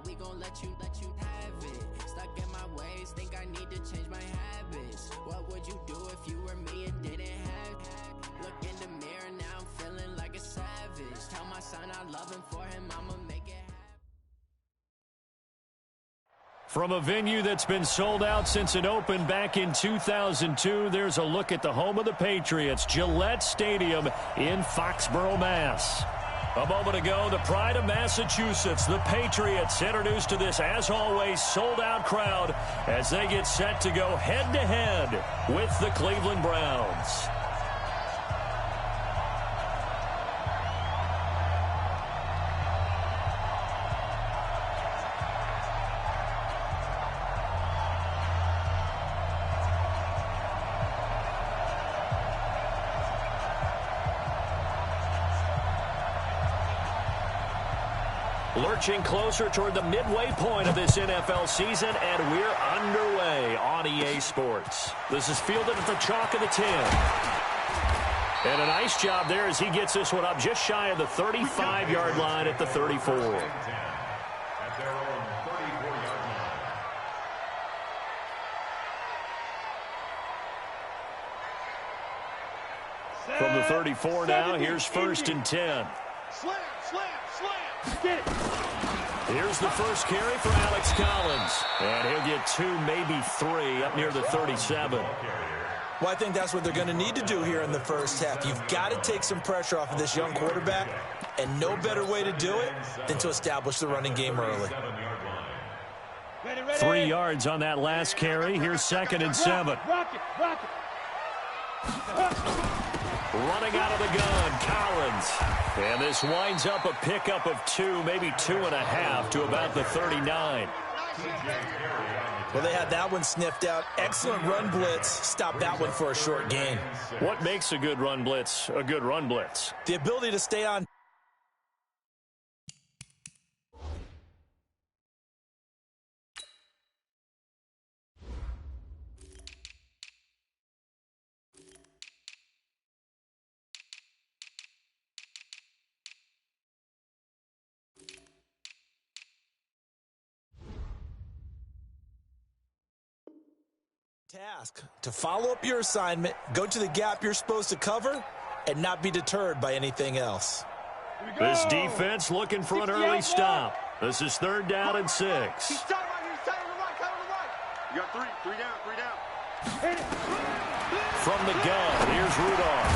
we gon' let you have it. Stuck in my ways, think I need to change my habits. What would you do if you were me and didn't have it? Look in the mirror, now I'm feeling like a savage. Tell my son I love him, for him I'ma make it happen. From a venue that's been sold out since it opened back in 2002, there's a look at the home of the Patriots, Gillette Stadium in Foxborough, Mass. A moment ago, the pride of Massachusetts, the Patriots, introduced to this, as always, sold-out crowd as they get set to go head-to-head with the Cleveland Browns. Lurching closer toward the midway point of this NFL season, and we're underway on EA Sports. This is fielded at the chalk of the 10. And a nice job there as he gets this one up just shy of the 35-yard line at the 34. From the 34 now, here's 1st and 10. Slam, slam, slam. Get it. Here's the first carry for Alex Collins. And he'll get 2, maybe 3 up near the 37. Well, I think that's what they're going to need to do here in the first half. You've got to take some pressure off of this young quarterback, and no better way to do it than to establish the running game early. 3 yards on that last carry. Here's 2nd and 7. Rock it, rock it. Running out of the gun, Collins. And this winds up a pickup of 2, maybe 2.5 to about the 39. Well, they had that one sniffed out. Excellent run blitz. Stop that one for a short gain. What makes a good run blitz a good run blitz? The ability to stay on. Task to follow up your assignment, go to the gap you're supposed to cover, and not be deterred by anything else. This defense looking for an early stop. This is 3rd down and 6. He's tight right here. He's tight on the right. Tight on the right. You got 3 down. Hit it. From the gun, here's Rudolph.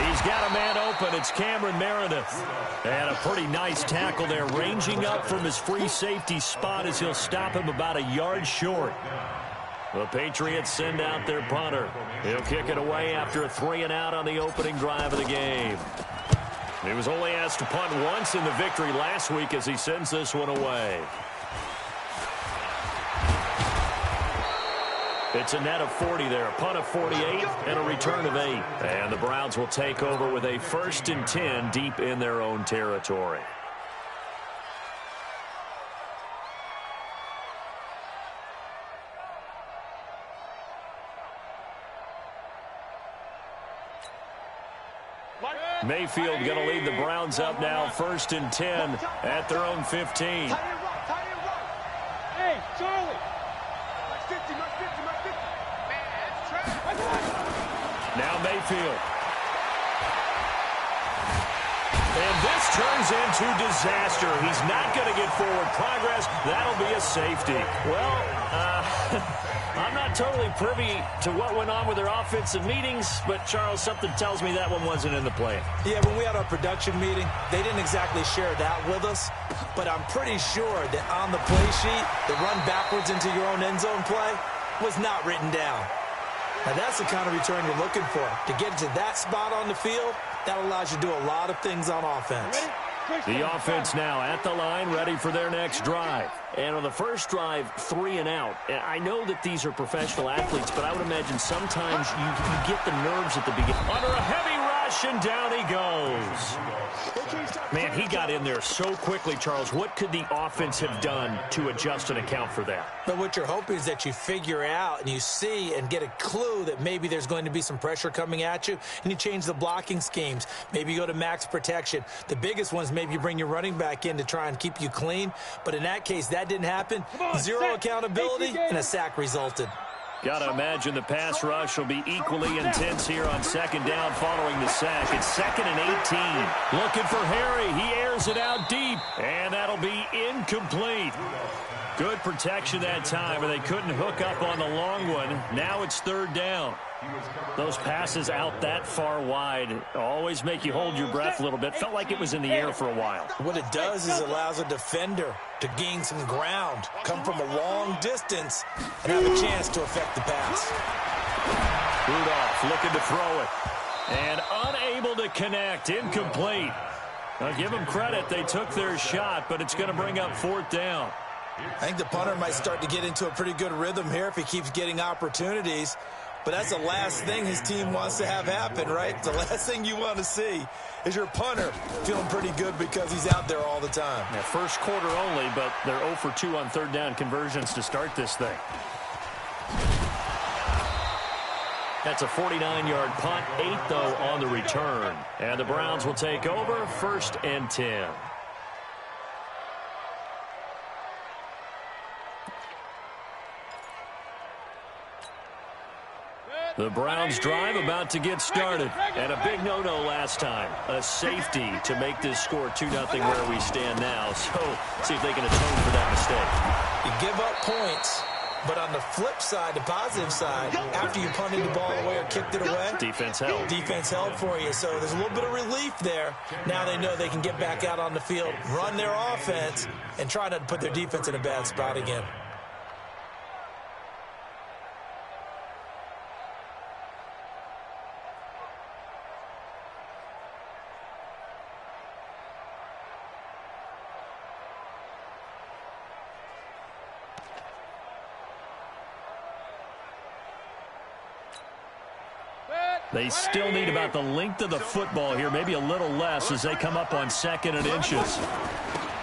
He's got a man open. It's Cameron Meredith. And a pretty nice tackle there, ranging up from his free safety spot as he'll stop him about a yard short. The Patriots send out their punter. He'll kick it away after a 3-and-out on the opening drive of the game. He was only asked to punt once in the victory last week as he sends this one away. It's a net of 40 there, a punt of 48, and a return of 8. And the Browns will take over with a 1st and 10 deep in their own territory. Mayfield going to lead the Browns up now, 1st and 10 at their own 15. Tight end right. Hey, Charlie. My 50, my 50, my 50. Man, that's trash. Now Mayfield. And this turns into disaster. He's not going to get forward progress. That'll be a safety. Well, I'm not totally privy to what went on with their offensive meetings, but, Charles, something tells me that one wasn't in the plan. Yeah, when we had our production meeting, they didn't exactly share that with us, but I'm pretty sure that on the play sheet, the run backwards into your own end zone play was not written down. Now, that's the kind of return you're looking for. To get to that spot on the field, that allows you to do a lot of things on offense. The offense now at the line, ready for their next drive. And on the first drive, 3-and-out. I know that these are professional athletes, but I would imagine sometimes you get the nerves at the beginning. Under a heavy rush, rush, and down he goes. Man, he got in there so quickly, Charles. What could the offense have done to adjust and account for that? But what you're hoping is that you figure out and you see and get a clue that maybe there's going to be some pressure coming at you, and you change the blocking schemes. Maybe you go to max protection. The biggest one is maybe you bring your running back in to try and keep you clean. But in that case, that didn't happen. Zero accountability, and a sack resulted. Got to imagine the pass rush will be equally intense here on second down following the sack. It's 2nd and 18. Looking for Harry. He airs it out deep, and that'll be incomplete. Good protection that time, and they couldn't hook up on the long one. Now it's 3rd down. Those passes out that far wide always make you hold your breath a little bit. Felt like it was in the air for a while. What it does is allows a defender to gain some ground, come from a long distance, and have a chance to affect the pass. Rudolph looking to throw it, and unable to connect. Incomplete. I'll give them credit. They took their shot, but it's going to bring up 4th down. I think the punter might start to get into a pretty good rhythm here if he keeps getting opportunities. But that's the last thing his team wants to have happen, right? The last thing you want to see is your punter feeling pretty good because he's out there all the time. Yeah, first quarter only, but they're 0 for 2 on 3rd down conversions to start this thing. That's a 49-yard punt, 8 though on the return. And the Browns will take over, 1st and 10. The Browns drive about to get started. And a big no-no last time. A safety to make this score 2-0 where we stand now. So, see if they can atone for that mistake. You give up points, but on the flip side, the positive side, after you punted the ball away or kicked it away, defense held. Defense held for you. So there's a little bit of relief there. Now they know they can get back out on the field, run their offense, and try not to put their defense in a bad spot again. They still need about the length of the football here, maybe a little less as they come up on 2nd and inches.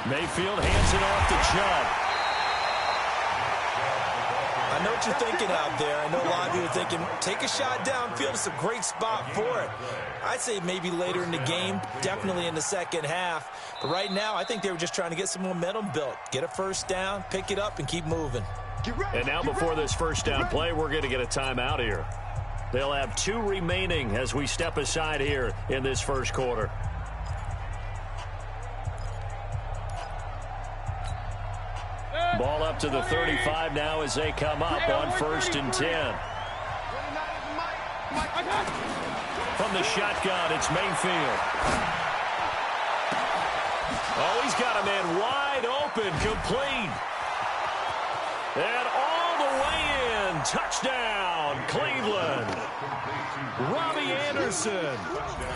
Mayfield hands it off to Chubb. I know what you're thinking out there. I know a lot of you are thinking, take a shot downfield. It's a great spot for it. I'd say maybe later in the game, definitely in the second half. But right now, I think they were just trying to get some momentum built. Get a first down, pick it up, and keep moving. And now before this first down play, we're going to get a timeout here. They'll have 2 remaining as we step aside here in this first quarter. Ball up to the 35 now as they come up on 1st and 10. From the shotgun, it's Mayfield. Oh, he's got a man wide open, complete. And all the way in, touchdown, Cleveland. Robbie Anderson,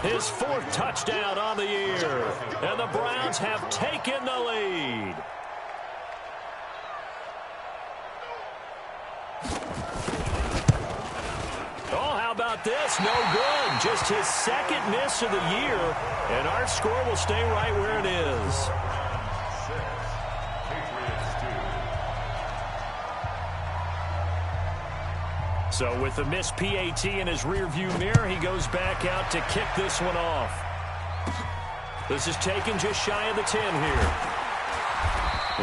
his 4th touchdown on the year. And the Browns have taken the lead. Oh, how about this? No good. Just his 2nd miss of the year. And our score will stay right where it is. So with the missed PAT in his rearview mirror, he goes back out to kick this one off. This is taken just shy of the 10 here.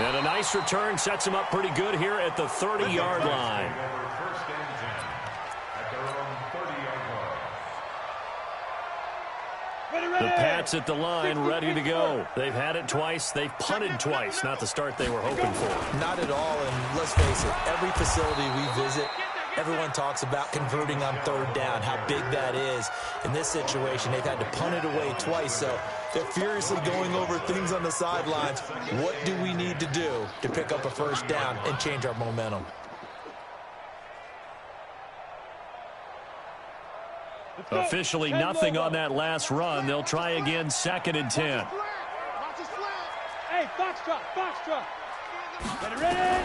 And a nice return sets him up pretty good here at the 30-yard line. The Pats at the line, ready to go. They've had it twice. They've punted twice. Not the start they were hoping for. Not at all, and let's face it, every facility we visit, everyone talks about converting on 3rd down, how big that is. In this situation, they've had to punt it away twice, so they're furiously going over things on the sidelines. What do we need to do to pick up a first down and change our momentum? Officially nothing on that last run. They'll try again, 2nd and 10. Hey, box drop, box drop. Get it ready.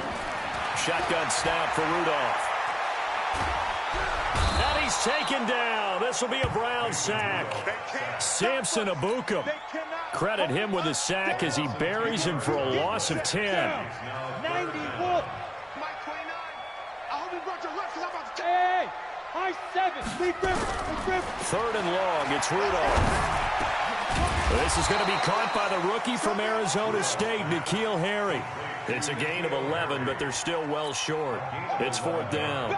Shotgun snap for Rudolph. And he's taken down. This will be a Brown sack. Samson Abukum. Credit him with a sack as he buries him for a loss of 10. 91. Hey, high 7. Third and long. It's Rudolph. This is going to be caught by the rookie from Arizona State, N'Keal Harry. It's a gain of 11, but they're still well short. It's fourth down.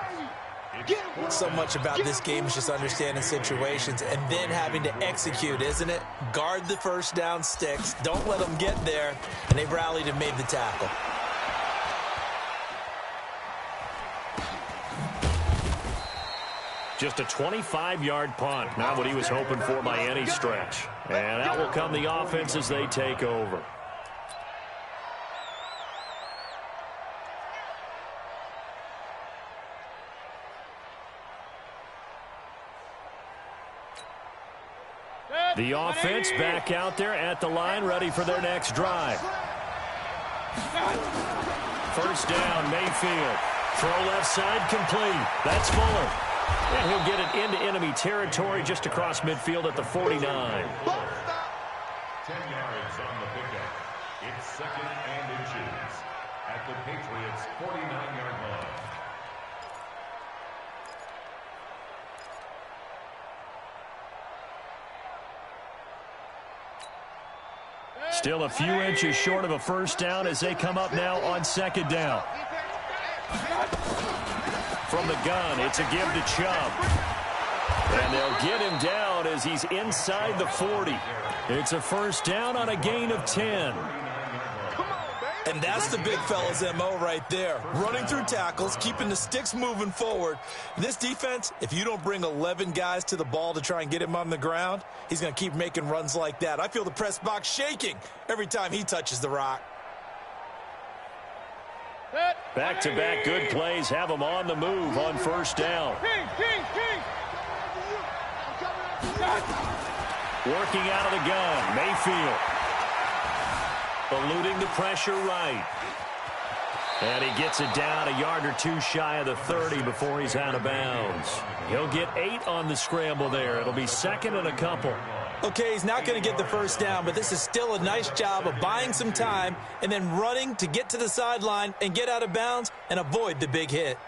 So much about this game is just understanding situations and then having to execute, isn't it? Guard the first down sticks. Don't let them get there. And they rallied and made the tackle. Just a 25-yard punt. Not what he was hoping for by any stretch. And out will come the offense as they take over. The offense back out there at the line, ready for their next drive. First down, Mayfield. Throw left side, complete. That's Fuller. And he'll get it into enemy territory just across midfield at the 49. 10 yards on the pickup. It's second and inches at the Patriots' 49-yard line. Still a few inches short of a first down as they come up now on second down. From the gun, it's a give to Chubb. And they'll get him down as he's inside the 40. It's a first down on a gain of 10. And that's the big fella's MO right there. Running through tackles, keeping the sticks moving forward. This defense, if you don't bring 11 guys to the ball to try and get him on the ground, he's going to keep making runs like that. I feel the press box shaking every time he touches the rock. Back-to-back good plays have him on the move on first down. Working out of the gun, Mayfield. Eluding the pressure right. And he gets it down a yard or two shy of the 30 before he's out of bounds. He'll get 8 on the scramble there. It'll be second and a couple. Okay, he's not going to get the first down, but this is still a nice job of buying some time and then running to get to the sideline and get out of bounds and avoid the big hit.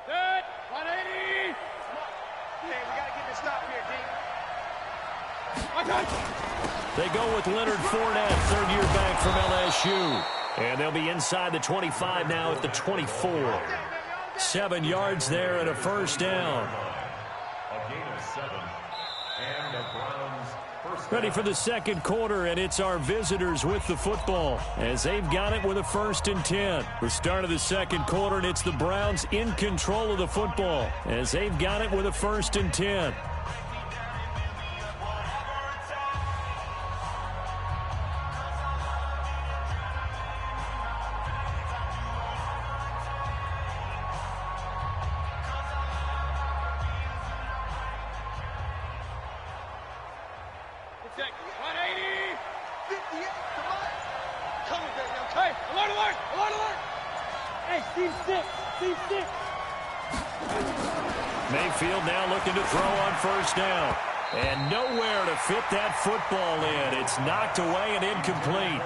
Good. 180. Hey, we got to get this stop here, D. They go with Leonard Fournette, third-year back from LSU. And they'll be inside the 25 now at the 24. 7 yards there and a first down. A gain of 7. And the Browns first Ready for the second quarter, and it's our visitors with the football as they've got it with a 1st and 10. The start of the second quarter, and it's the Browns in control of the football as they've got it with a 1st and 10. Mayfield now looking to throw on first down. And nowhere to fit that football in. It's knocked away and incomplete.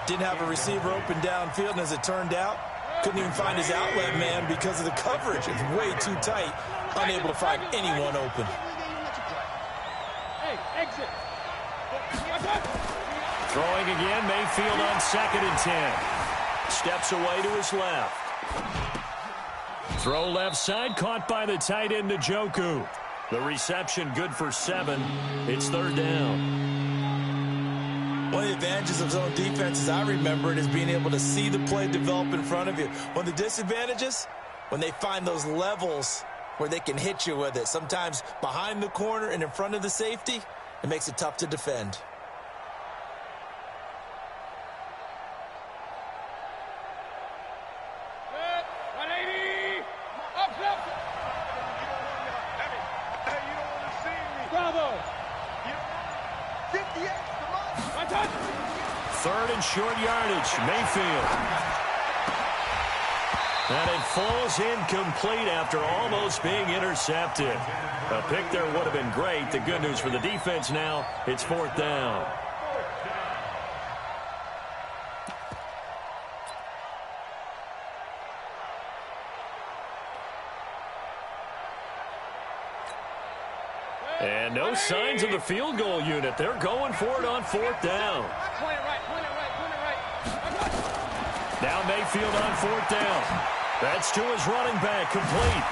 Didn't have a receiver open downfield, and as it turned out, couldn't even find his outlet man because of the coverage. It's way too tight, unable to find anyone open. Hey, exit. Throwing again, Mayfield on 2nd and 10. Steps away to his left. Throw left side, caught by the tight end Njoku. The reception good for 7. It's 3rd down. One of the advantages of zone defense, as I remember it, is being able to see the play develop in front of you. One of the disadvantages, when they find those levels where they can hit you with it. Sometimes behind the corner and in front of the safety, it makes it tough to defend. Third and short yardage. Mayfield. And it falls incomplete after almost being intercepted. A pick there would have been great. The good news for the defense now, it's fourth down. And no signs of the field goal unit. They're going for it on fourth down. Now Mayfield on fourth down. That's to his running back, complete.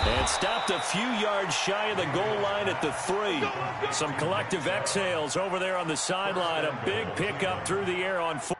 And stopped a few yards shy of the goal line at the 3. Some collective exhales over there on the sideline. A big pickup through the air on 4.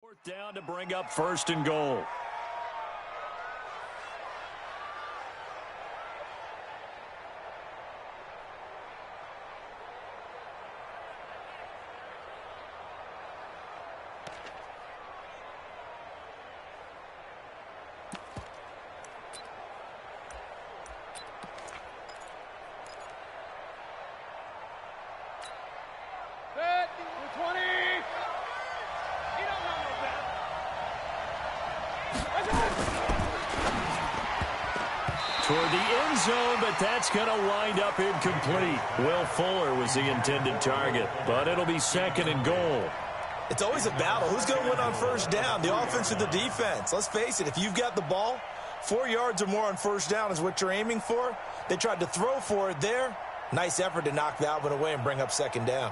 Fourth down to bring up first and goal. Toward the end zone, but that's going to wind up incomplete. Will Fuller was the intended target, but it'll be second and goal. It's always a battle. Who's going to win on first down, the offense or the defense? Let's face it, if you've got the ball, 4 yards or more on first down is what you're aiming for. They tried to throw for it there. Nice effort to knock that one away and bring up second down.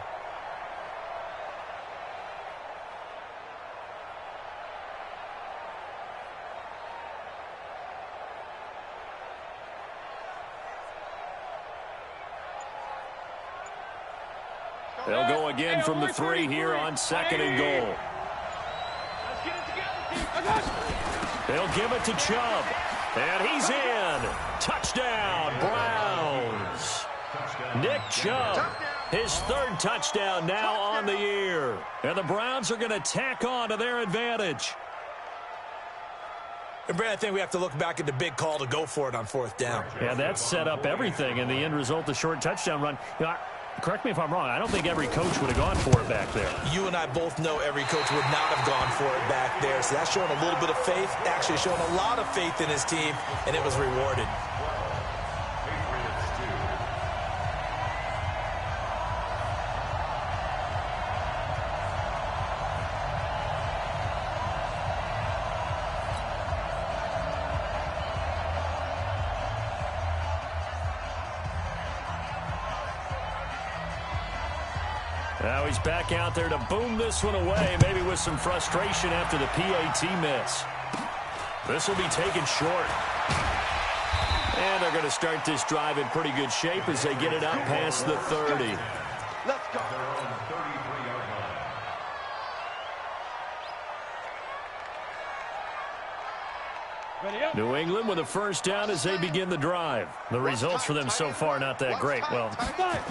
They'll go again from the 3 here on second and goal. They'll give it to Chubb. And he's in. Touchdown, Browns. Nick Chubb, his third touchdown now on the year. And the Browns are going to tack on to their advantage. And Brad, I think we have to look back at the big call to go for it on fourth down. Yeah, that set up everything. And the end result, the short touchdown run. You know, correct me if I'm wrong. I don't think every coach would have gone for it back there. You and I both know every coach would not have gone for it back there. So that's showing a little bit of faith, actually showing a lot of faith in his team, and it was rewarded. Now he's back out there to boom this one away, maybe with some frustration after the PAT miss. This will be taken short. And they're going to start this drive in pretty good shape as they get it out past the 30. Let's go. New England with a first down as they begin the drive. The results for them so far not that great. Well,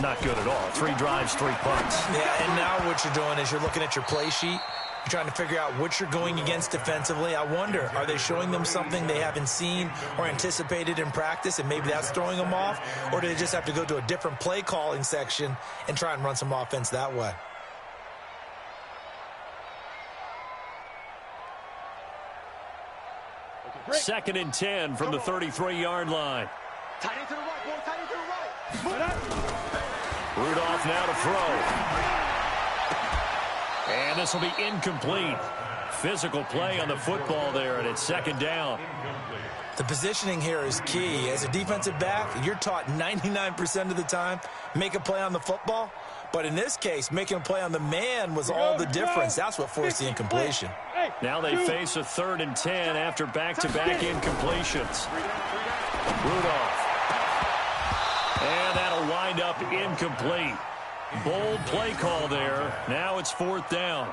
not good at all. 3 drives, 3 punts. Yeah, and now what you're doing is you're looking at your play sheet. You're trying to figure out what you're going against defensively. I wonder, are they showing them something they haven't seen or anticipated in practice, and maybe that's throwing them off? Or do they just have to go to a different play calling section and try and run some offense that way? Second and 10 from the 33-yard line. Tight end to the right, boy. Tight end to the right. Rudolph now to throw. And this will be incomplete. physical play on the football there, and it's second down. The positioning here is key. As a defensive back, you're taught 99% of the time, make a play on the football. But in this case, making a play on the man was all the difference. That's what forced the incompletion. Now they face a 3rd and 10 after back-to-back incompletions. Rudolph. And that'll wind up incomplete. Bold play call there. Now it's 4th down.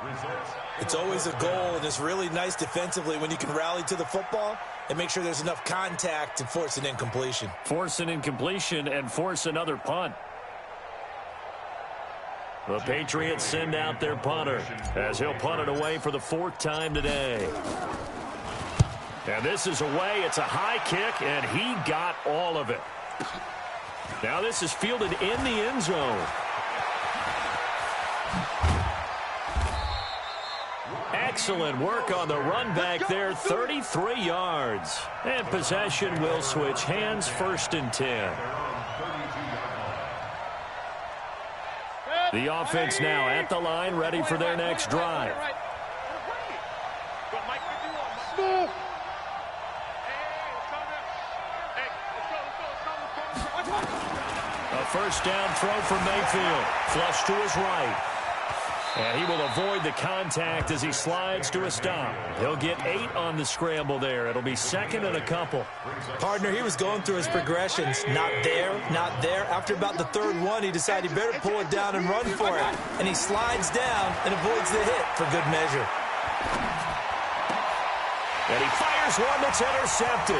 It's always a goal, and it's really nice defensively when you can rally to the football and make sure there's enough contact to force an incompletion. Force an incompletion and force another punt. The Patriots send out their punter as he'll punt it away for the 4th time today. And this is away. It's a high kick, and he got all of it. Now this is fielded in the end zone. Excellent work on the run back there, 33 yards. And possession will switch hands, 1st and 10. The offense now at the line, ready for their next drive. A 1st down throw from Mayfield. Flush to his right. And he will avoid the contact as he slides to a stop. He'll get 8 on the scramble there. It'll be 2nd and a couple. Partner, he was going through his progressions. Not there, not there. After about the 3rd one, he decided he better pull it down and run for it. And he slides down and avoids the hit for good measure. And he fires one that's intercepted.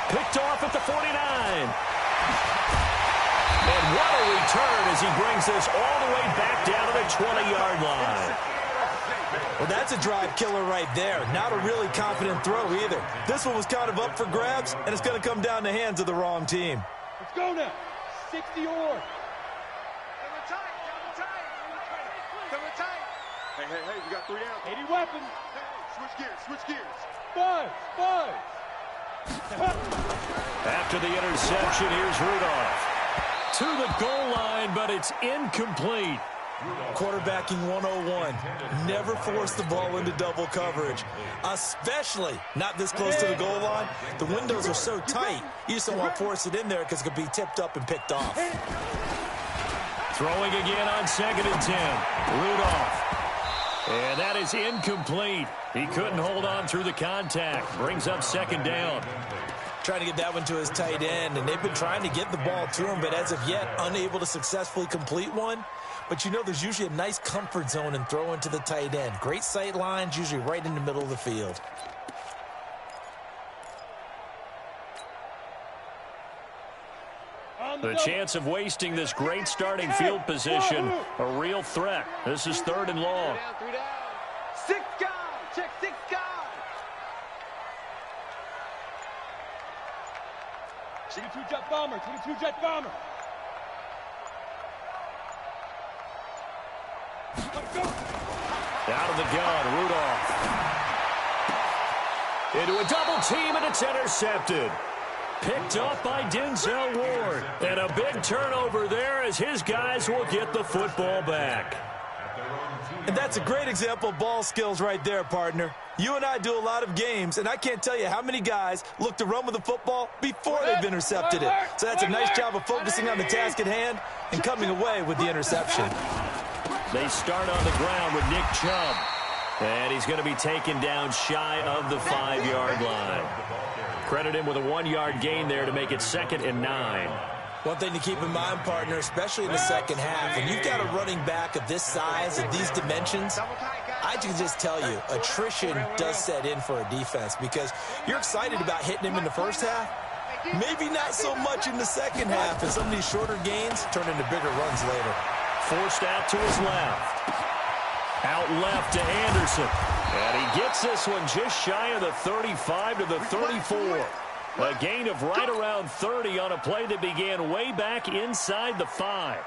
Picked off at the 49. And what a return as he brings this all the way back down to the 20-yard line. Well, that's a drive killer right there. Not a really confident throw either. This one was kind of up for grabs, and it's going to come down the hands of the wrong team. Let's go now. 60 or. Hey, we got 3 down. 80 weapons. Hey, switch gears. Buzz. After the interception, here's Rudolph. To the goal line, but it's incomplete. Quarterbacking 101. Never force the ball into double coverage, especially not this close to the goal line. The windows are so tight, you just don't want to force it in there because it could be tipped up and picked off. Throwing again on 2nd and 10. Rudolph. And that is incomplete. He couldn't hold on through the contact. Brings up 2nd down. Trying to get that one to his tight end, and they've been trying to get the ball to him, but as of yet, unable to successfully complete one. But you know there's usually a nice comfort zone in throwing to the tight end. Great sight lines, usually right in the middle of the field. The chance of wasting this great starting field position, a real threat. This is 3rd and long. 3 down. 6 guys. Check 6 guys. Jet bomber. Out of the gun, Rudolph. Into a double team, and it's intercepted. Picked up by Denzel Ward. And a big turnover there as his guys will get the football back. And that's a great example of ball skills right there, partner. You and I do a lot of games, and I can't tell you how many guys look to run with the football before they've intercepted it. So that's a nice job of focusing on the task at hand and coming away with the interception. They start on the ground with Nick Chubb. And he's going to be taken down shy of the 5-yard line. Credit him with a 1-yard gain there to make it 2nd and 9. One thing to keep in mind, partner, especially in the second half, when you've got a running back of this size, of these dimensions, I can just tell you, attrition does set in for a defense because you're excited about hitting him in the first half. Maybe not so much in the second half, as some of these shorter gains turn into bigger runs later. Forced out to his left. Out left to Anderson. And he gets this one just shy of the 35 to the 34. A gain of right around 30 on a play that began way back inside the 5.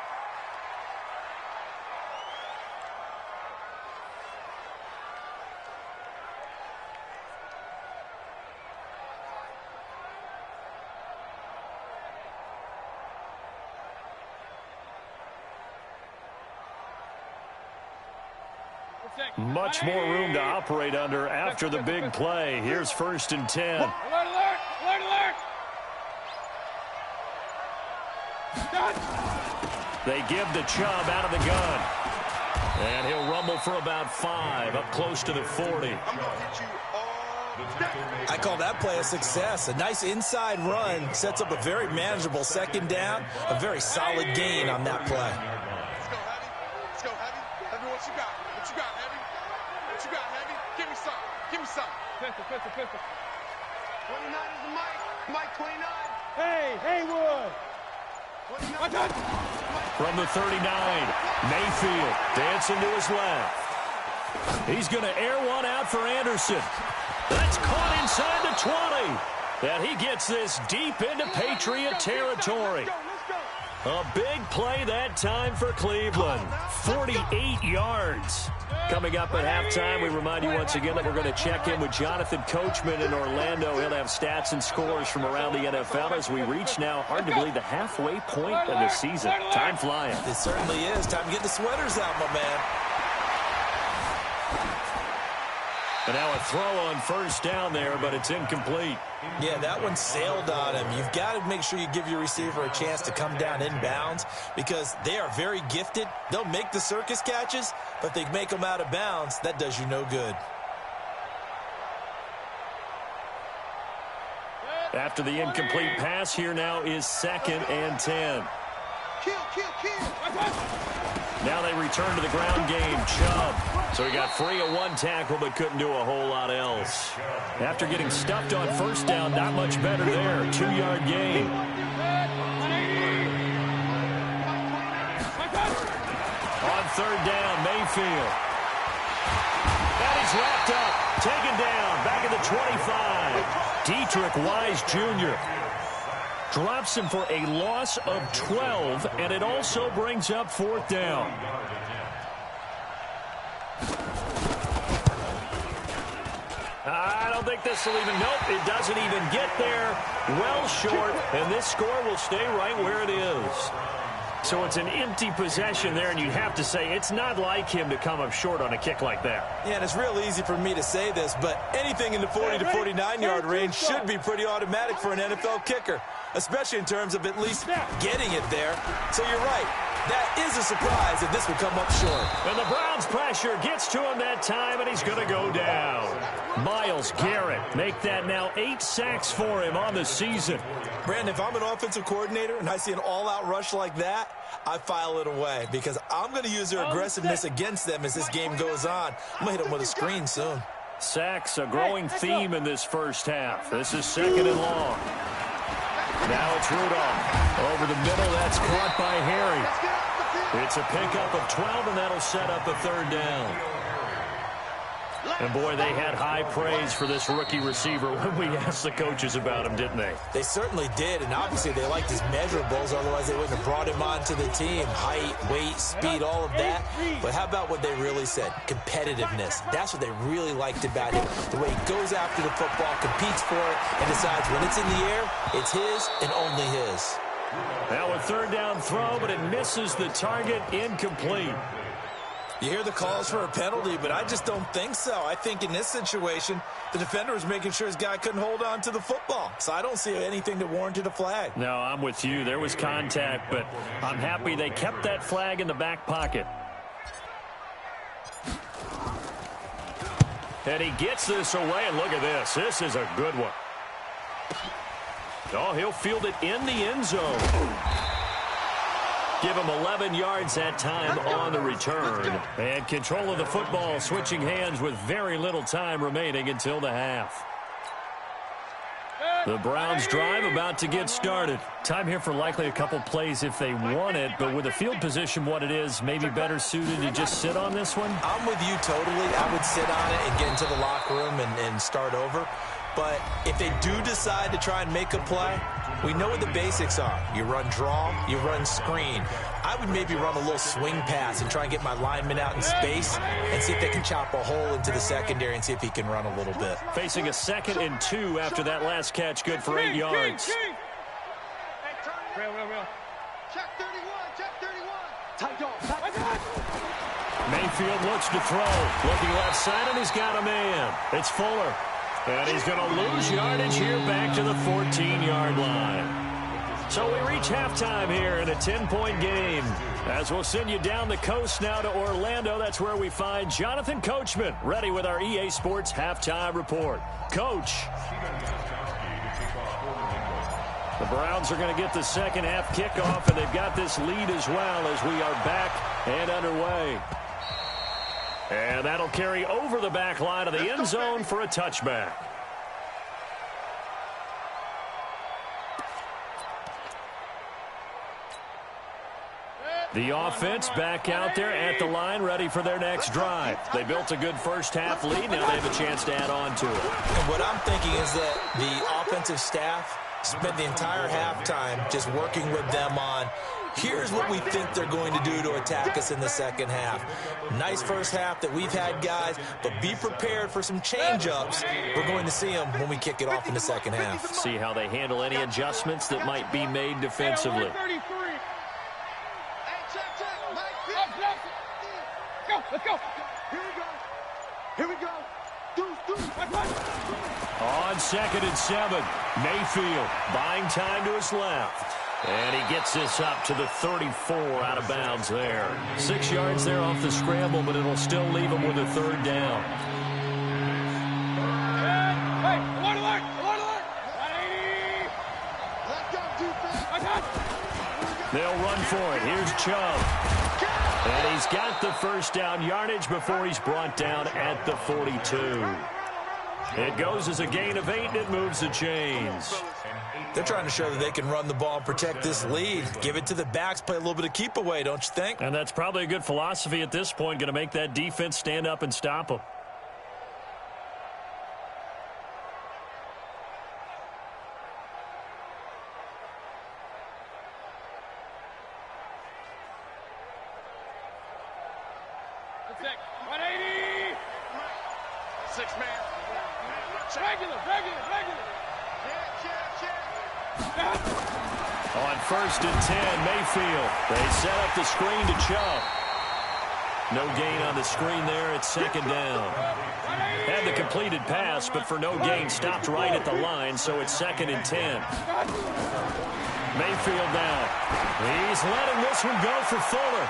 Much more room to operate under after the big play. Here's 1st and 10. Alert, alert! Alert, alert! They give to Chubb out of the gun. And he'll rumble for about 5, up close to the 40. I'm going to hit you all day. I call that play a success. A nice inside run sets up a very manageable 2nd down. A very solid gain on that play. Let's go, Heavy. Let's go, Heavy. Heavy, what you got? What you got, Heavy? What you got, Heavy? Give me some. Give me some. Pistol. 29 is the mic. Mike 29. Hey, Haywood. From the 39, Mayfield dancing to his left. He's going to air one out for Anderson. That's caught inside the 20. And he gets this deep into Patriot territory. A big play that time for Cleveland. 48 yards. Coming up at halftime, we remind you once again that we're going to check in with Jonathan Coachman in Orlando. He'll have stats and scores from around the NFL as we reach now, hard to believe, the halfway point of the season. Time flying. It certainly is. Time to get the sweaters out, my man. And now a throw on 1st down there, but it's incomplete. Yeah, that one sailed on him. You've got to make sure you give your receiver a chance to come down inbounds because they are very gifted. They'll make the circus catches, but they make them out of bounds. That does you no good. After the incomplete pass, here now is 2nd and 10. Kill. Now they return to the ground game. Chubb. So he got free of 1 tackle but couldn't do a whole lot else. After getting stuffed on 1st down, not much better there. 2-yard gain. On 3rd down, Mayfield. And he's wrapped up. Taken down. Back at the 25. Dietrich Wise Jr. drops him for a loss of 12, and it also brings up 4th down. I don't think this will even, nope, it doesn't even get there. Well short, and this score will stay right where it is. So it's an empty possession there, and you have to say it's not like him to come up short on a kick like that. Yeah, and it's real easy for me to say this, but anything in the 40 to 49-yard range should be pretty automatic for an NFL kicker, especially in terms of at least getting it there. So you're right. That is a surprise if this would come up short. And the Browns' pressure gets to him that time, and he's going to go down. Myles Garrett make that now 8 sacks for him on the season. Brandon, if I'm an offensive coordinator and I see an all-out rush like that, I file it away because I'm going to use their aggressiveness against them as this game goes on. I'm going to hit them with a screen soon. Sacks, a growing theme in this first half. This is 2nd and long. Now it's Rudolph. Over the middle, that's caught by Harry. It's a pickup of 12, and that'll set up a 3rd down. And, boy, they had high praise for this rookie receiver when we asked the coaches about him, didn't they? They certainly did, and obviously they liked his measurables, otherwise they wouldn't have brought him onto the team. Height, weight, speed, all of that. But how about what they really said? Competitiveness. That's what they really liked about him. The way he goes after the football, competes for it, and decides when it's in the air, it's his and only his. Now a 3rd down throw, but it misses the target, incomplete. You hear the calls for a penalty, but I just don't think so. I think in this situation, the defender was making sure his guy couldn't hold on to the football. So I don't see anything that warranted a flag. No, I'm with you. There was contact, but I'm happy they kept that flag in the back pocket. And he gets this away, and look at this. This is a good one. Oh, he'll field it in the end zone. Give him 11 yards that time on the return. And control of the football switching hands with very little time remaining until the half. The Browns drive about to get started. Time here for likely a couple plays if they want it, but with the field position what it is, maybe better suited to just sit on this one? I'm with you totally. I would sit on it and get into the locker room and start over. But if they do decide to try and make a play, we know what the basics are. You run draw, you run screen. I would maybe run a little swing pass and try and get my lineman out in space and see if they can chop a hole into the secondary and see if he can run a little bit. Facing a 2nd and 2 after that last catch, good for 8 yards. Real. Check 31. Tight dog. Mayfield looks to throw. Looking left side, and he's got a man. It's Fuller. And he's going to lose yardage here back to the 14-yard line. So we reach halftime here in a 10-point game. As we'll send you down the coast now to Orlando, that's where we find Jonathan Coachman, ready with our EA Sports halftime report. Coach. The Browns are going to get the second half kickoff, and they've got this lead as well as we are back and underway. And that'll carry over the back line of the end zone for a touchback. The offense back out there at the line, ready for their next drive. They built a good first half lead. Now they have a chance to add on to it. And what I'm thinking is that the offensive staff spent the entire halftime just working with them on, here's what we think they're going to do to attack us in the second half. Nice first half that we've had, guys, but be prepared for some change-ups. We're going to see them when we kick it off in the second half. See how they handle any adjustments that might be made defensively. Let's go. Here we go. Here we go. On 2nd and 7, Mayfield buying time to his left. And he gets this up to the 34 out of bounds there. 6 yards there off the scramble, but it'll still leave him with a third down. Hey, alert, alert, alert, alert. 180. Let's go, defense. They'll run for it. Here's Chubb. And he's got the first down yardage before he's brought down at the 42. It goes as a gain of 8, and it moves the chains. They're trying to show that they can run the ball and protect this lead. Give it to the backs, play a little bit of keep away, don't you think? And that's probably a good philosophy at this point, going to make that defense stand up and stop them. On 1st and 10, Mayfield. They set up the screen to Chubb. No gain on the screen there. It's 2nd down. Had the completed pass, but for no gain, stopped right at the line, so it's 2nd and 10. Mayfield now. He's letting this one go for Fuller.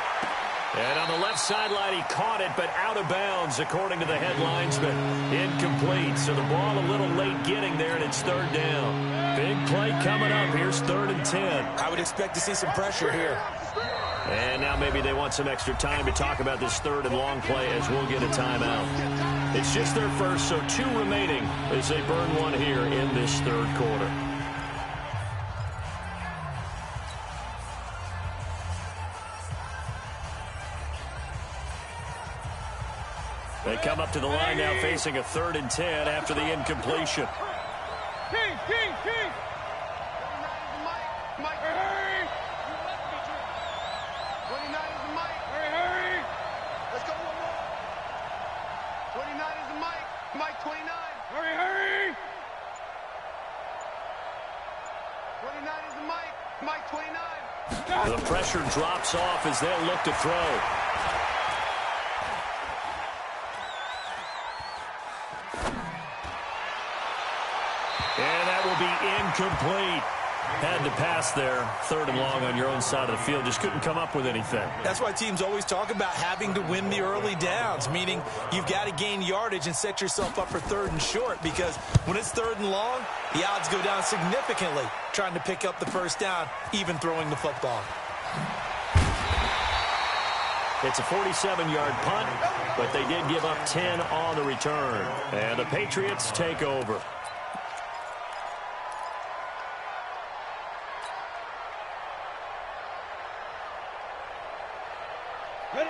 And on the left sideline, he caught it, but out of bounds, according to the headlines, but incomplete. So the ball a little late getting there, and it's 3rd down. Big play coming up. Here's 3rd and 10. I would expect to see some pressure here. And now maybe they want some extra time to talk about this 3rd and long play as we'll get a timeout. It's just their first, so 2 remaining as they burn one here in this 3rd quarter. They come up to the line now facing a 3rd and 10 after the incompletion. King. Mike. Hurry. 29 is the Mike. Hurry. Let's go one more. 29 is the Mike. Mike 29. Hurry. 29 is the Mike. Mike 29. The pressure drops off as they'll look to throw. And that will be incomplete. Had to pass there, 3rd and long on your own side of the field. Just couldn't come up with anything. That's why teams always talk about having to win the early downs, meaning you've got to gain yardage and set yourself up for 3rd and short, because when it's 3rd and long, the odds go down significantly trying to pick up the first down, even throwing the football. It's a 47-yard punt, but they did give up 10 on the return. And the Patriots take over.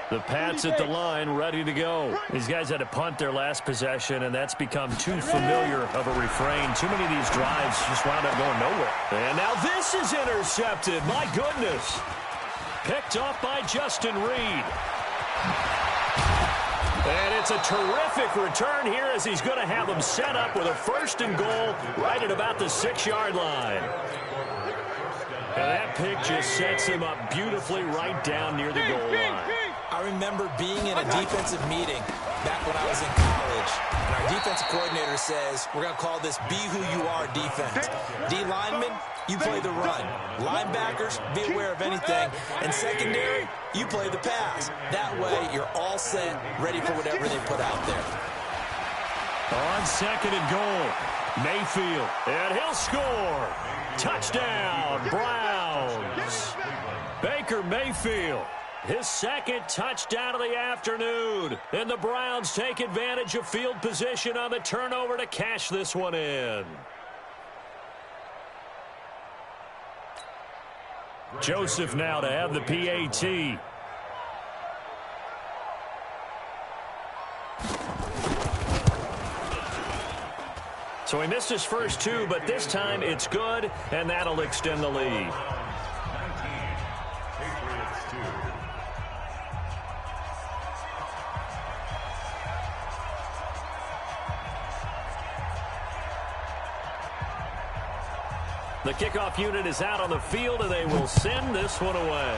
The Pats at the line, ready to go. These guys had to punt their last possession, and that's become too familiar of a refrain. Too many of these drives just wound up going nowhere. And now this is intercepted. My goodness. Picked off by Justin Reed. And it's a terrific return here as he's going to have them set up with a 1st and goal right at about the 6-yard line. And that pick just sets him up beautifully right down near the goal line. I remember being in a defensive meeting back when I was in college, and our defensive coordinator says, we're going to call this be who you are defense. D linemen, you play the run. Linebackers, be aware of anything. And secondary, you play the pass. That way, you're all set, ready for whatever they put out there. On second and goal, Mayfield, and he'll score. Touchdown, Browns. Baker Mayfield, his second touchdown of the afternoon. And the Browns take advantage of field position on the turnover to cash this one in. Joseph now to have the PAT. So he missed his first two, but this time it's good, and that'll extend the lead. The kickoff unit is out on the field, and they will send this one away.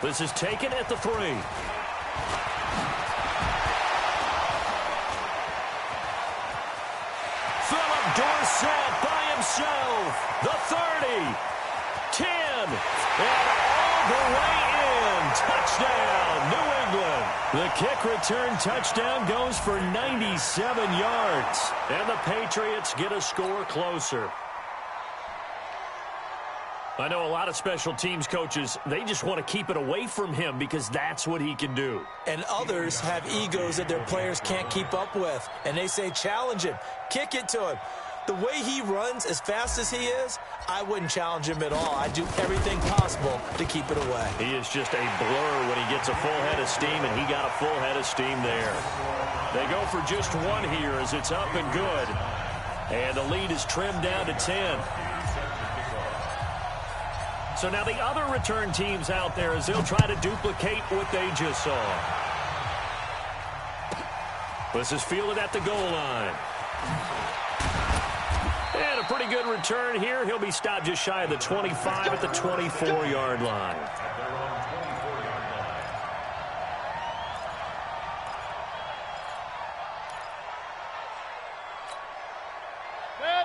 This is taken at the 3. Philip Dorsett by himself. The 30, 10, and all the way in. Touchdown, New England. The kick return touchdown goes for 97 yards. And the Patriots get a score closer. I know a lot of special teams coaches, they just want to keep it away from him because that's what he can do. And others have egos that their players can't keep up with. And they say, challenge him, kick it to him. The way he runs as fast as he is, I wouldn't challenge him at all. I'd do everything possible to keep it away. He is just a blur when he gets a full head of steam, and he got a full head of steam there. They go for just one here as it's up and good. And the lead is trimmed down to 10. So now the other return teams out there as they'll try to duplicate what they just saw. This is fielded at the goal line. And a pretty good return here. He'll be stopped just shy of the 25 at the 24-yard line.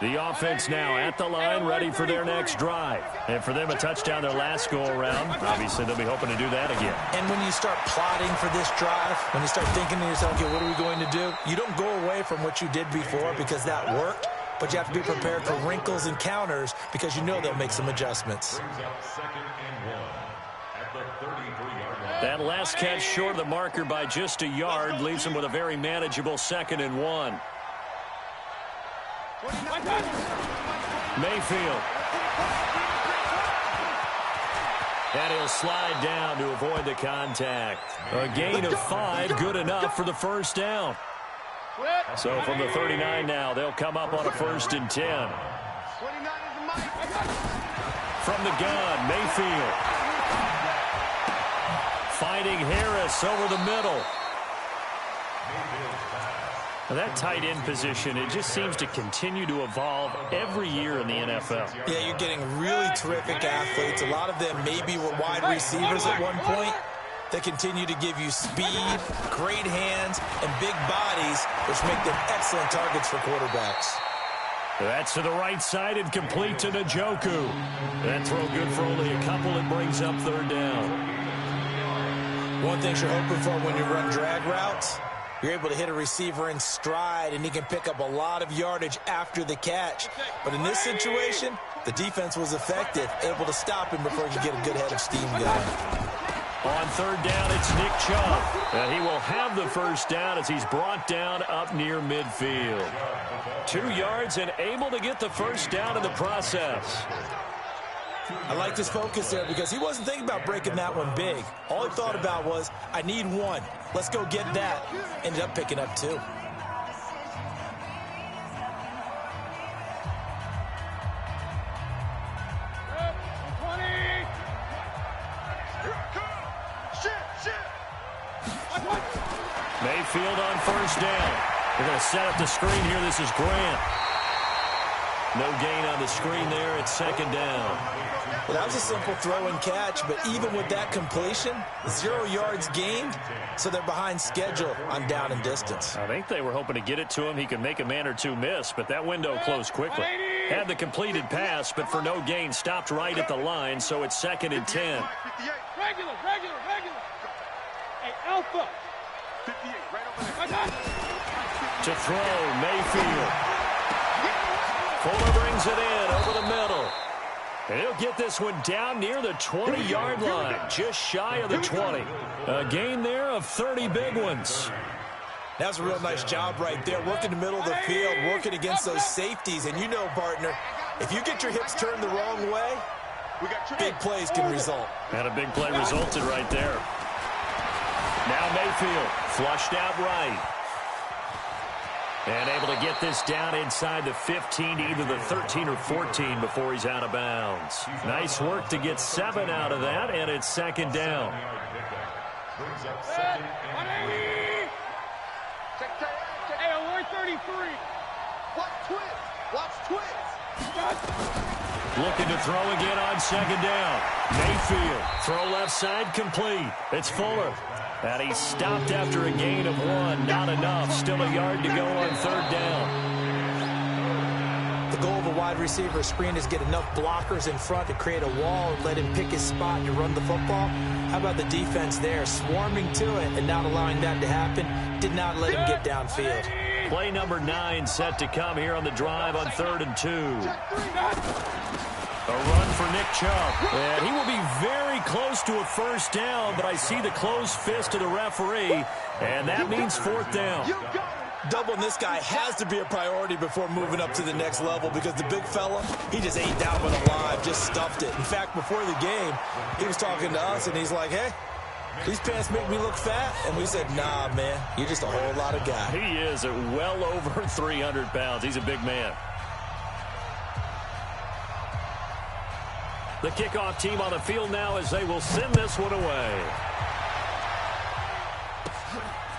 The offense now at the line, ready for their next drive. And for them, a touchdown their last go-around. Obviously, they'll be hoping to do that again. And when you start plotting for this drive, when you start thinking to yourself, okay, what are we going to do? You don't go away from what you did before because that worked. But you have to be prepared for wrinkles and counters because you know they'll make some adjustments. That last catch short of the marker by just a yard leaves him with a very manageable 2nd and 1. Mayfield. And he'll slide down to avoid the contact. A gain of 5, good enough for the first down. So from the 39 now, they'll come up on a 1st and 10. From the gun, Mayfield. Finding Harris over the middle. Now that tight end position, it just seems to continue to evolve every year in the NFL. Yeah, you're getting really terrific athletes. A lot of them maybe were wide receivers at one point. They continue to give you speed, great hands, and big bodies, which make them excellent targets for quarterbacks. That's to the right side and complete to Njoku. That throw good for only a couple. It brings up 3rd down. One thing you're hoping for when you run drag routes, you're able to hit a receiver in stride, and he can pick up a lot of yardage after the catch. But in this situation, the defense was effective, able to stop him before he could get a good head of steam going. On 3rd down, it's Nick Chubb. And he will have the first down as he's brought down up near midfield. 2 yards and able to get the first down in the process. I like his focus there because he wasn't thinking about breaking that one big. All he thought about was, I need 1. Let's go get that. Ended up picking up 2. Mayfield on 1st down. They're going to set up the screen here. This is Grant. No gain on the screen there. It's second down. Well, that was a simple throw and catch, but even with that completion, 0 yards gained, so they're behind schedule on down and distance. I think they were hoping to get it to him. He could make a man or two miss, but that window closed quickly. Had the completed pass, but for no gain, stopped right at the line, so it's second and 10. Regular. Hey, Alpha. 58, right over there. To throw, Mayfield. Fuller brings it in over the middle. And he'll get this one down near the 20-yard line, just shy of the 20. A gain there of 30 big ones. That was a real nice job right there, working the middle of the field, working against those safeties. And you know, partner, if you get your hips turned the wrong way, big plays can result. And a big play resulted right there. Now Mayfield, flushed out right. And able to get this down inside the 15 to either the 13 or 14 before he's out of bounds. Nice work to get 7 out of that, and it's second down. Brings up second and 3. Hey, alert 33. Watch twins. Looking to throw again on second down. Mayfield, throw left side, complete. It's Fuller. And he stopped after a gain of 1. Not enough. Still a yard to go on third down. The goal of a wide receiver screen is get enough blockers in front to create a wall and let him pick his spot to run the football. How about the defense there, swarming to it and not allowing that to happen? Did not let him get downfield. Play number 9 set to come here on the drive on 3rd and 2. A run for Nick Chubb. And he will be very close to a first down, but I see the closed fist of the referee, and that means 4th down. Doubling this guy has to be a priority before moving up to the next level because the big fella, he just ate that one alive, just stuffed it. In fact, before the game, he was talking to us, and he's like, hey, these pants make me look fat. And we said, nah, man, you're just a whole lot of guy. He is at well over 300 pounds. He's a big man. The kickoff team on the field now as they will send this one away.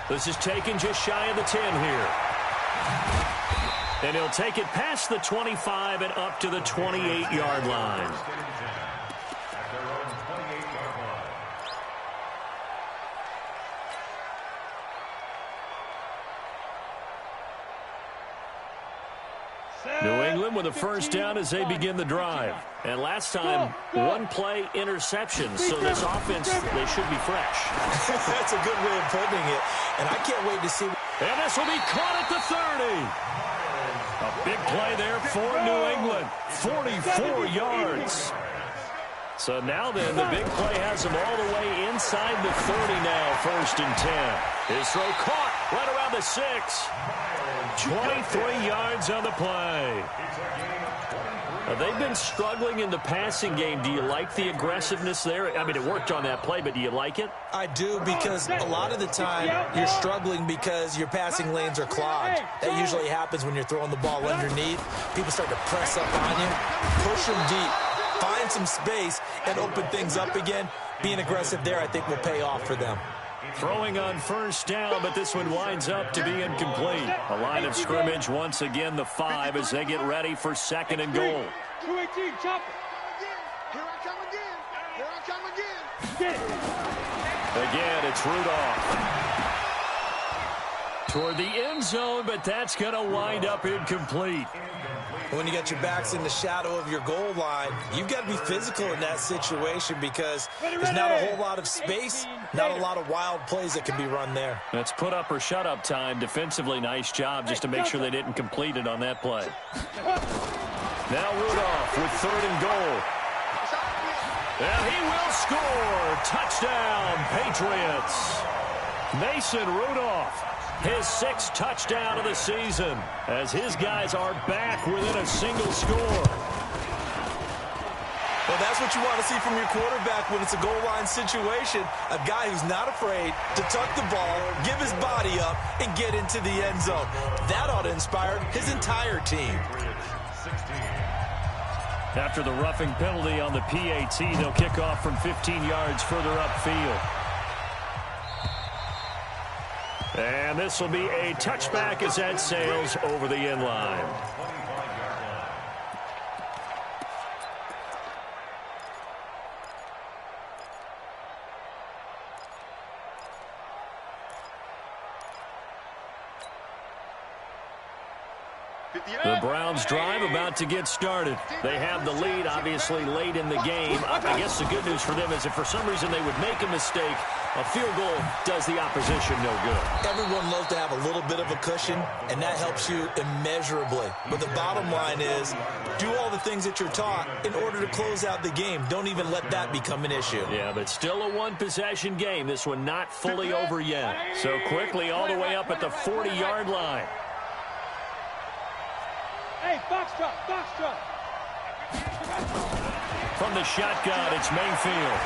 This is taken just shy of the 10 here. And he'll take it past the 25 and up to the 28-yard line. New England with a first down as they begin the drive. And last time, 1 play interception. So this offense, they should be fresh. That's a good way of putting it. And I can't wait to see. And this will be caught at the 30. A big play there for New England. 44 yards. So now then, the big play has him all the way inside the 30 now, 1st and 10. His throw caught right around the 6. 23 yards on the play. They've been struggling in the passing game. Do you like the aggressiveness there? I mean, it worked on that play, but do you like it? I do, because a lot of the time you're struggling because your passing lanes are clogged. That usually happens when you're throwing the ball underneath. People start to press up on you, push them deep, find some space, and open things up again. Being aggressive there, I think, will pay off for them. Throwing on first down, but this one winds up to be incomplete. A line of scrimmage, once again, the 5 as they get ready for 2nd and goal. 218, chop it. Here I come again. Here I come again. Again, it's Rudolph. Toward the end zone, but that's going to wind up incomplete. When you got your backs in the shadow of your goal line, you've got to be physical in that situation because there's not a whole lot of space, not a lot of wild plays that can be run there. That's put up or shut up time. Defensively, nice job just to make sure they didn't complete it on that play. Now Rudolph with 3rd and goal. And he will score. Touchdown, Patriots. Mason Rudolph. His 6th touchdown of the season as his guys are back within a single score. Well, that's what you want to see from your quarterback when it's a goal line situation. A guy who's not afraid to tuck the ball, give his body up, and get into the end zone. That ought to inspire his entire team. After the roughing penalty on the PAT, they'll kick off from 15 yards further upfield. And this will be a touchback as that sails over the end line. The Browns drive about to get started. They have the lead, obviously, late in the game. I guess the good news for them is if for some reason they would make a mistake, a field goal does the opposition no good. Everyone loves to have a little bit of a cushion, and that helps you immeasurably. But the bottom line is, do all the things that you're taught in order to close out the game. Don't even let that become an issue. Yeah, but still a one-possession game. This one not fully over yet. So quickly all the way up at the 40-yard line. Hey, box truck, box truck. From the shotgun, it's Mayfield.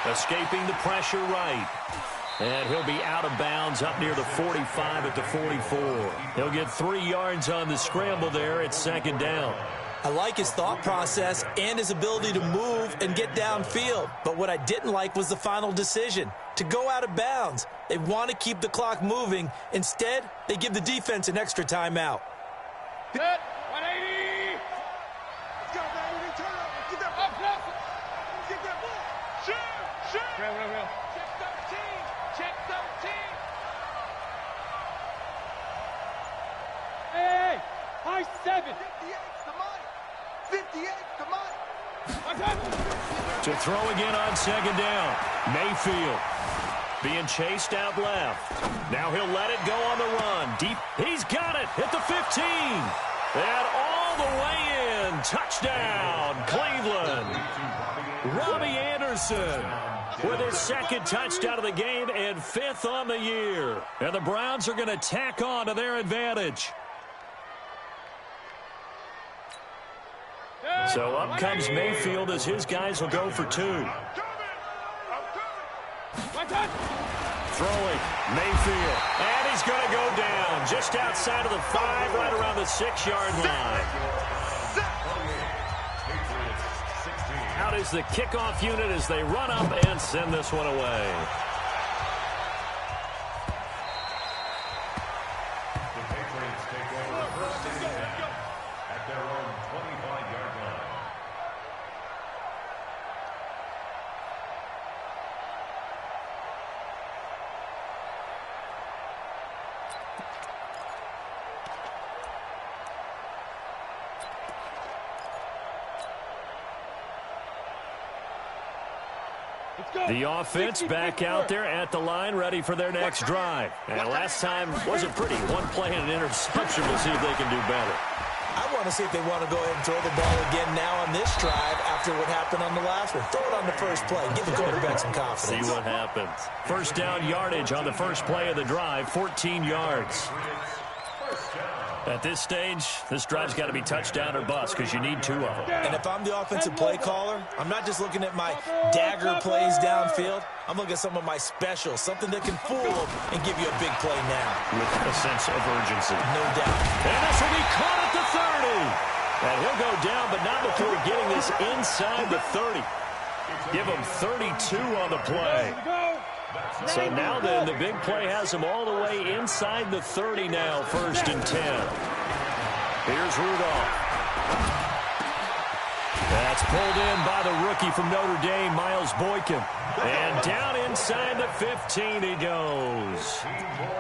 Escaping the pressure right. And he'll be out of bounds up near the 45 at the 44. He'll get 3 yards on the scramble there. It's second down. I like his thought process and his ability to move and get downfield. But what I didn't like was the final decision, to go out of bounds. They want to keep the clock moving. Instead, they give the defense an extra timeout. Set, 180. Let's go, man. We turn up. Get that ball. Get that ball. Shoot. Real. Check 13. Check 13. Hey, high 7. 58, come on. 58, come on. To throw again on second down. Mayfield being chased out left. Now he'll let it go on the run. Deep. He's got it at the 15. And all the way in. Touchdown, Cleveland. Robbie Anderson with his second touchdown of the game and 5th on the year. And the Browns are going to tack on to their advantage. So up comes Mayfield as his guys will go for 2. Throwing, Mayfield, and he's going to go down just outside of the 5, right around the 6-yard line. Out is the kickoff unit as they run up and send this one away. The Patriots take over the first and 10 at their own 25-yard line. The offense back out there at the line, ready for their next drive. And last time wasn't pretty. One play and an interception. We'll see if they can do better. I want to see if they want to go ahead and throw the ball again now on this drive after what happened on the last one. Throw it on the first play. Give the quarterback some confidence. See what happens. First down yardage on the first play of the drive, 14 yards. At this stage, this drive's got to be touchdown or bust because you need 2 of them. And if I'm the offensive play caller, I'm not just looking at my dagger plays downfield. I'm looking at some of my specials, something that can fool them and give you a big play now. With a sense of urgency. No doubt. And this will be caught at the 30. And he'll go down, but not before getting this inside the 30. Give him 32 on the play. So now then, the big play has him all the way inside the 30 now, 1st and 10. Here's Rudolph. That's pulled in by the rookie from Notre Dame, Miles Boykin. And down inside the 15 he goes.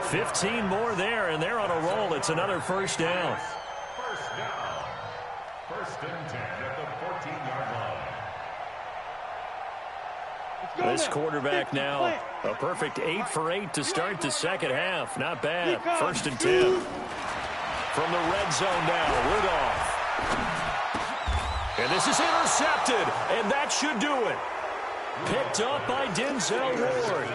15 more there, and they're on a roll. It's another first down. First down. 1st and 10 at the 14-yard line. This quarterback now, a perfect 8 for 8 to start the second half. Not bad. 1st and 10. From the red zone now, Rudolph. And this is intercepted, and that should do it. Picked up by Denzel Ward.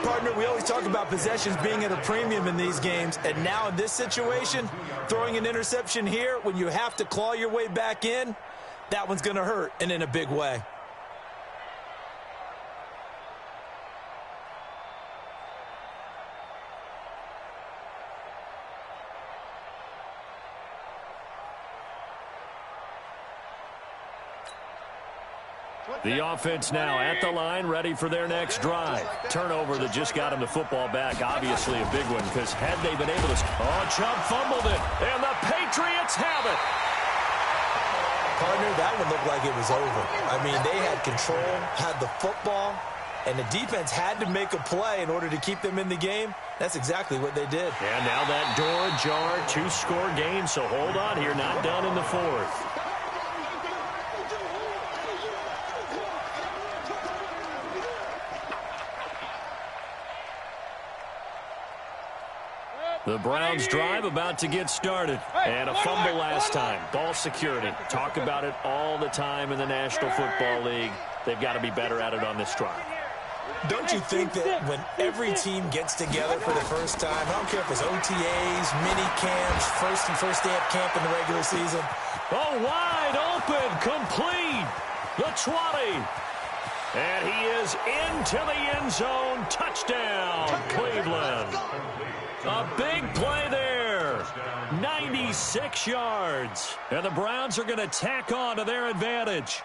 Partner, we always talk about possessions being at a premium in these games, and now in this situation, throwing an interception here when you have to claw your way back in, that one's going to hurt, and in a big way. The offense now at the line, ready for their next drive. Turnover that just got him the football back, obviously a big one, because had they been able to... Oh, Chubb fumbled it, and the Patriots have it. Partner, that one looked like it was over. I mean, they had control, had the football, and the defense had to make a play in order to keep them in the game. That's exactly what they did. And now that door ajar, 2-score game, so hold on here, not done in the fourth. The Browns drive about to get started. And a fumble last time. Ball security. Talk about it all the time in the National Football League. They've got to be better at it on this drive. Don't you think that when every team gets together for the first time, I don't care if it's OTAs, mini camps, first day at camp in the regular season. Oh, wide open, complete. The 20. And he is into the end zone. Touchdown, Cleveland. A big play there. 96 yards. And the Browns are going to tack on to their advantage.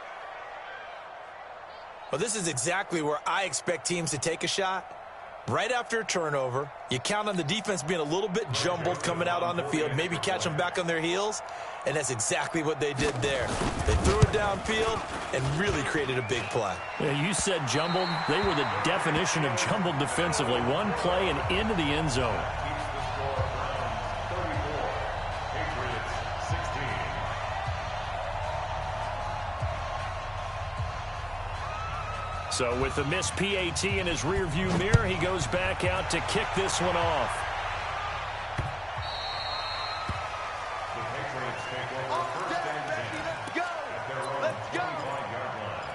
Well, this is exactly where I expect teams to take a shot. Right after a turnover, you count on the defense being a little bit jumbled coming out on the field, maybe catch them back on their heels, and that's exactly what they did there. They threw it downfield and really created a big play. Yeah, you said jumbled. They were the definition of jumbled defensively. One play and into the end zone. So with the missed PAT in his rearview mirror, he goes back out to kick this one off. The Patriots take over first and 10 at their own 25-yard line.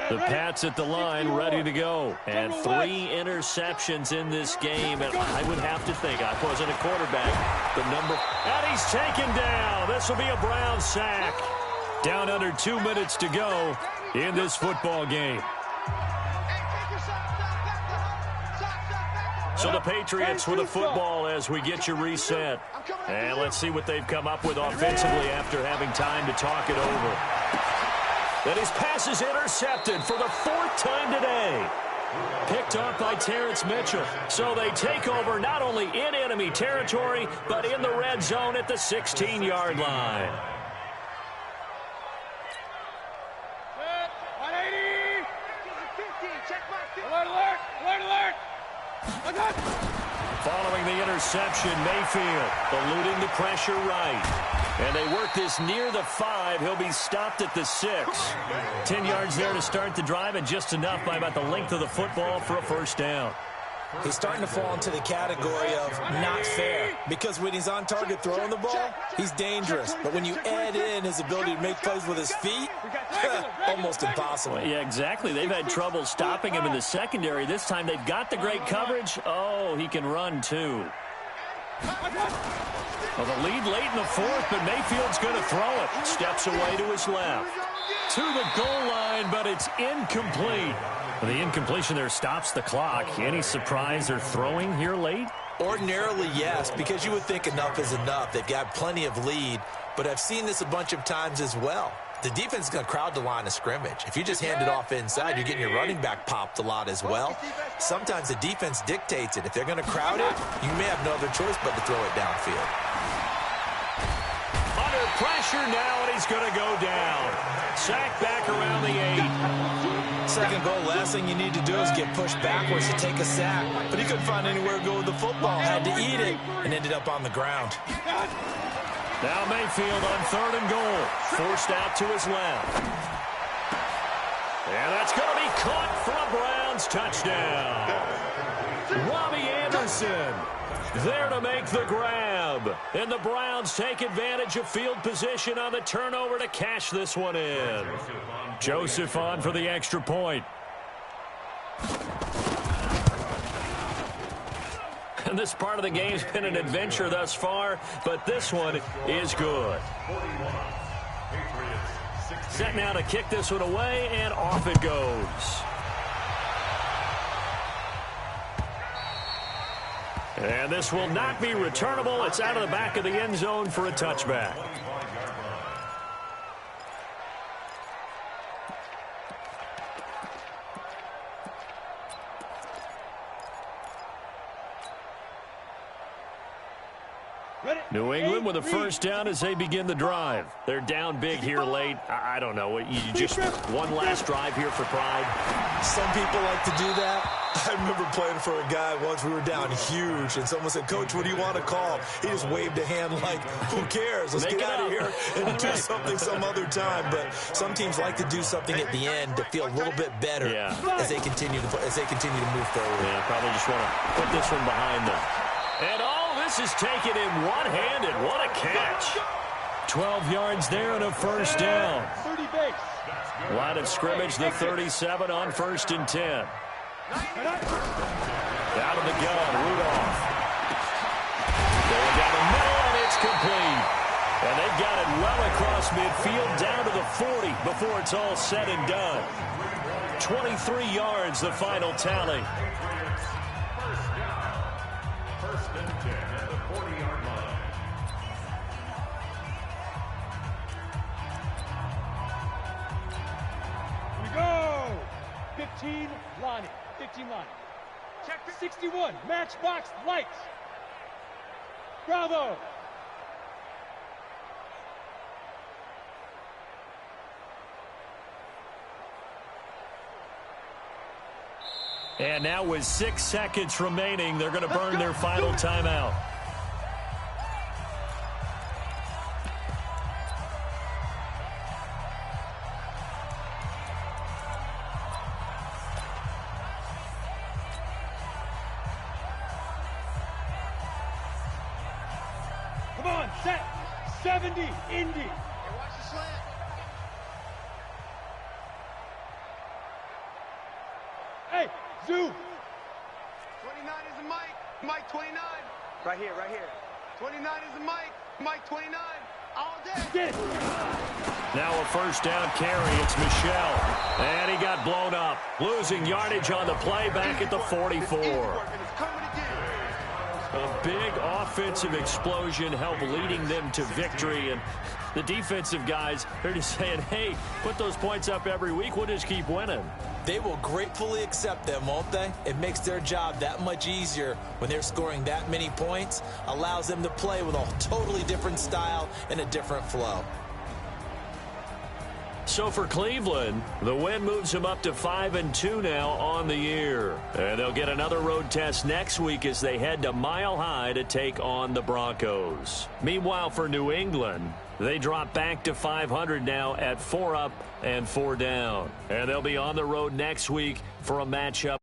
The Pats at the line, ready to go. And 3 interceptions in this game. And I would have to think, I wasn't a quarterback, the number. And he's taken down. This will be a Brown sack. Down under 2 minutes to go in this football game. So the Patriots with the football as we get you reset. And let's see what they've come up with offensively after having time to talk it over. And his pass is intercepted for the 4th time today. Picked off by Terrence Mitchell. So they take over not only in enemy territory, but in the red zone at the 16-yard line. 180! Alert, alert! Alert, alert! Following the interception, Mayfield eluding the pressure right. And they work this near the 5. He'll be stopped at the 6. 10 yards there to start the drive, and just enough by about the length of the football for a first down. He's starting to fall into the category of not fair, because when he's on target throwing the ball, he's dangerous. But when you add in his ability to make plays with his feet, almost impossible. Well, yeah, exactly. They've had trouble stopping him in the secondary. This time they've got the great coverage. Oh, he can run too. Well, the lead late in the 4th, but Mayfield's going to throw it. Steps away to his left. To the goal line, but it's incomplete. The incompletion there stops the clock. Any surprise they're throwing here late? Ordinarily, yes, because you would think enough is enough. They've got plenty of lead, but I've seen this a bunch of times as well. The defense is going to crowd the line of scrimmage. If you just hand it off inside, you're getting your running back popped a lot as well. Sometimes the defense dictates it. If they're going to crowd it, you may have no other choice but to throw it downfield. Under pressure now, and he's going to go down. Sacked back around the 8. Second goal, last thing you need to do is get pushed backwards to take a sack. But he couldn't find anywhere to go with the football. Had to eat it and ended up on the ground. Now Mayfield on 3rd and goal. Forced out to his left. And that's going to be caught for a Browns touchdown. Robbie Anderson there to make the grab. And the Browns take advantage of field position on the turnover to cash this one in. Joseph on for the extra point. And this part of the game's been an adventure thus far, but this one is good. Set now to kick this one away, and off it goes. And this will not be returnable. It's out of the back of the end zone for a touchback. New England with a first down as they begin the drive. They're down big here late. I don't know. You just one last drive here for pride. Some people like to do that. I remember playing for a guy once. We were down huge, and someone said, "Coach, what do you want to call?" He just waved a hand like, "Who cares? Let's get out of here and do something some other time." But some teams like to do something at the end to feel a little bit better as they continue to move forward. Yeah, probably just want to put this one behind them. And all this is taken in one-handed. What a catch. 12 yards there and a first down. 30 base. Line of scrimmage, the 37 on 1st and 10. Down to the gun, Rudolph. Going down the middle, and it's complete. And they've got it well across midfield, down to the 40 before it's all said and done. 23 yards, the final tally. First and 10 at the 40-yard line. We go. 15, Lonnie. 15 line. Check 61. Matchbox lights. Bravo. And now with 6 seconds remaining, they're going to burn their final timeout. Come on, set. 70, Indy. Hey, watch the slant. Hey, Zoo. 29 is a Mike. Mike 29. Right here, right here. 29 is a Mike. Mike 29. All day. Get it. Now a first down carry. It's Michel. And he got blown up. Losing yardage on the play back at the 44. It's coming again. A big offensive explosion helped leading them to victory. And the defensive guys, they're just saying, hey, put those points up every week. We'll just keep winning. They will gratefully accept them, won't they? It makes their job that much easier when they're scoring that many points. Allows them to play with a totally different style and a different flow. So for Cleveland, the win moves them up to 5-2 now on the year. And they'll get another road test next week as they head to Mile High to take on the Broncos. Meanwhile, for New England, they drop back to 500 now at 4 up and 4 down. And they'll be on the road next week for a matchup